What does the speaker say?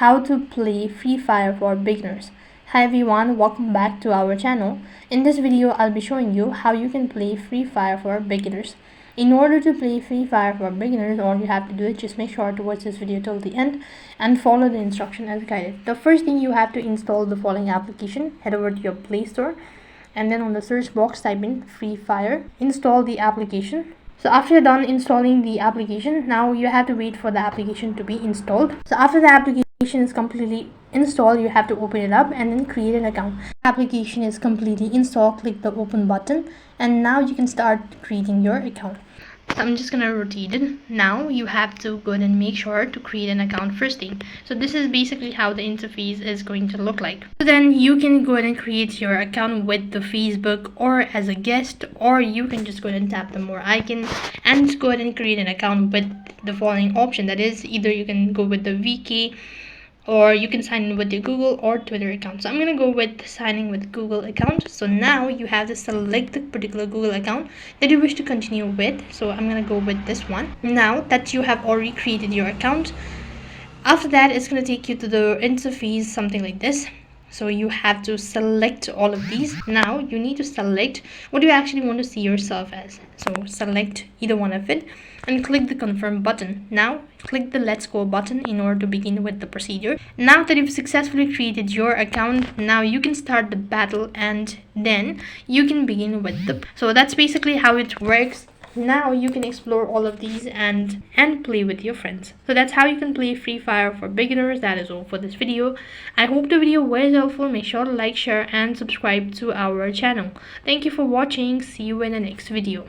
how to play Free Fire for beginners. Hi everyone, welcome back to our channel. In this video, I'll be showing you how you can play Free Fire for beginners. In order to play Free Fire for beginners, all you have to do is just make sure to watch this video till the end and follow the instruction as guided. The first thing, you have to install the following application. Head over to your Play Store and then on the search box type in Free Fire. Install the application. So after you're done installing the application, now you have to wait for the application to be installed. So after the application is completely installed, you have to open it up and then create an account. Application is completely installed, click the open button, and now you can start creating your account. So I'm just gonna rotate it. Now you have to go ahead and make sure to create an account first thing. So this is basically how the interface is going to look like. So then you can go ahead and create your account with the Facebook or as a guest, or you can just go ahead and tap the more icon and just go ahead and create an account with the following option. That is, either you can go with the VK, or you can sign in with your Google or Twitter account. So I'm gonna go with signing with Google account. So now you have to select the particular Google account that you wish to continue with. So I'm gonna go with this one. Now that you have already created your account, after that it's gonna take you to the interface, something like this. So you have to select all of these. Now you need to select what you actually want to see yourself as. So select either one of it and click the confirm button. Now click the let's go button in order to begin with the procedure. Now that you've successfully created your account, now you can start the battle and then you can begin with the. So that's basically how it works. Now you can explore all of these and play with your friends. So that's how you can play Free Fire for beginners. That is all for this video. I hope the video was helpful. Make sure to like, share and subscribe to our channel. Thank you for watching. See you in the next video.